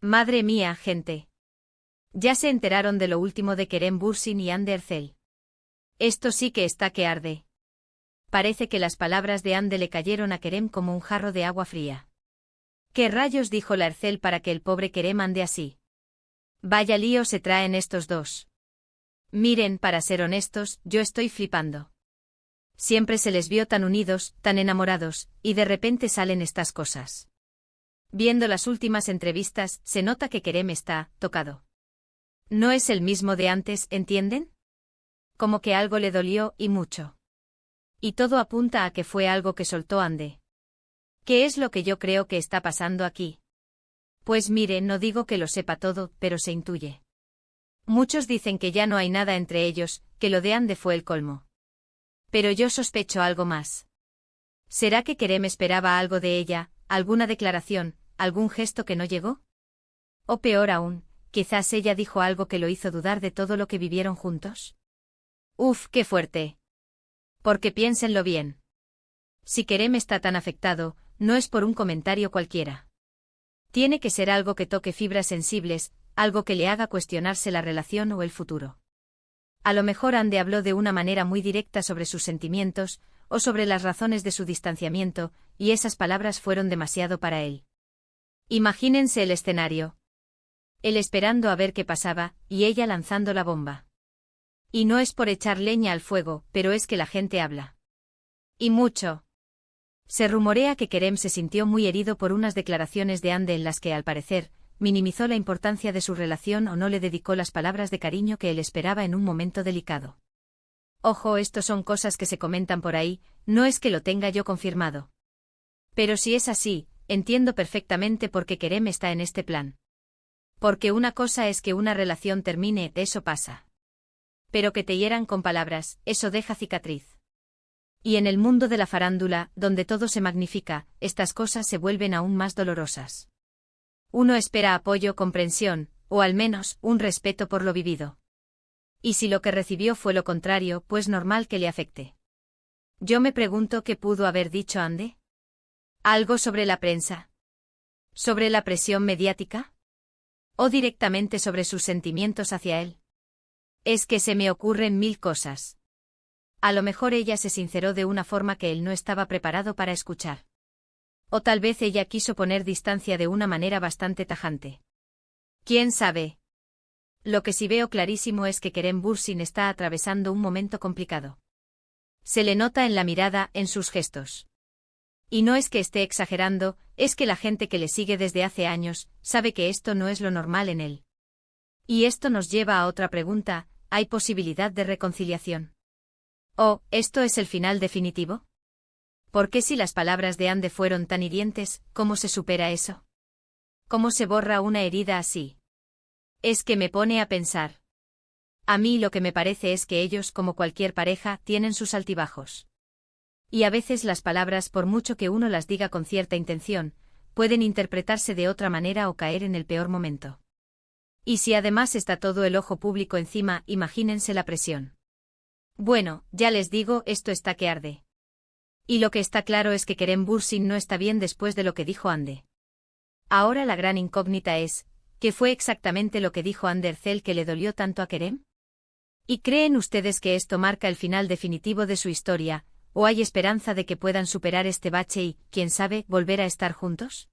Madre mía, gente. Ya se enteraron de lo último de Kerem Bürsin y Hande Erçel. Esto sí que está que arde. Parece que las palabras de Hande le cayeron a Kerem como un jarro de agua fría. ¿Qué rayos dijo la Erçel para que el pobre Kerem ande así? Vaya lío se traen estos dos. Miren, para ser honestos, yo estoy flipando. Siempre se les vio tan unidos, tan enamorados, y de repente salen estas cosas. Viendo las últimas entrevistas, se nota que Kerem está tocado. No es el mismo de antes, ¿entienden? Como que algo le dolió, y mucho. Y todo apunta a que fue algo que soltó Hande. ¿Qué es lo que yo creo que está pasando aquí? Pues mire, no digo que lo sepa todo, pero se intuye. Muchos dicen que ya no hay nada entre ellos, que lo de Hande fue el colmo. Pero yo sospecho algo más. ¿Será que Kerem esperaba algo de ella, alguna declaración, algún gesto que no llegó? O peor aún, quizás ella dijo algo que lo hizo dudar de todo lo que vivieron juntos. Uf, qué fuerte. Porque piénsenlo bien. Si Kerem está tan afectado, no es por un comentario cualquiera. Tiene que ser algo que toque fibras sensibles, algo que le haga cuestionarse la relación o el futuro. A lo mejor Hande habló de una manera muy directa sobre sus sentimientos, o sobre las razones de su distanciamiento, y esas palabras fueron demasiado para él. Imagínense el escenario. Él esperando a ver qué pasaba, y ella lanzando la bomba. Y no es por echar leña al fuego, pero es que la gente habla. Y mucho. Se rumorea que Kerem se sintió muy herido por unas declaraciones de Hande en las que, al parecer, minimizó la importancia de su relación o no le dedicó las palabras de cariño que él esperaba en un momento delicado. Ojo, esto son cosas que se comentan por ahí, no es que lo tenga yo confirmado. Pero si es así, entiendo perfectamente por qué Kerem está en este plan. Porque una cosa es que una relación termine, eso pasa. Pero que te hieran con palabras, eso deja cicatriz. Y en el mundo de la farándula, donde todo se magnifica, estas cosas se vuelven aún más dolorosas. Uno espera apoyo, comprensión, o al menos, un respeto por lo vivido. Y si lo que recibió fue lo contrario, pues normal que le afecte. Yo me pregunto qué pudo haber dicho Hande. ¿Algo sobre la prensa? ¿Sobre la presión mediática? ¿O directamente sobre sus sentimientos hacia él? Es que se me ocurren mil cosas. A lo mejor ella se sinceró de una forma que él no estaba preparado para escuchar. O tal vez ella quiso poner distancia de una manera bastante tajante. ¿Quién sabe? Lo que sí veo clarísimo es que Kerem Bürsin está atravesando un momento complicado. Se le nota en la mirada, en sus gestos. Y no es que esté exagerando, es que la gente que le sigue desde hace años, sabe que esto no es lo normal en él. Y esto nos lleva a otra pregunta, ¿hay posibilidad de reconciliación? ¿O, esto es el final definitivo? ¿Por qué si las palabras de Hande fueron tan hirientes, cómo se supera eso? ¿Cómo se borra una herida así? Es que me pone a pensar. A mí lo que me parece es que ellos, como cualquier pareja, tienen sus altibajos. Y a veces las palabras, por mucho que uno las diga con cierta intención, pueden interpretarse de otra manera o caer en el peor momento. Y si además está todo el ojo público encima, imagínense la presión. Bueno, ya les digo, esto está que arde. Y lo que está claro es que Kerem Bürsin no está bien después de lo que dijo Hande. Ahora la gran incógnita es, ¿qué fue exactamente lo que dijo Hande Erçel que le dolió tanto a Kerem? ¿Y creen ustedes que esto marca el final definitivo de su historia, o hay esperanza de que puedan superar este bache y, quién sabe, volver a estar juntos?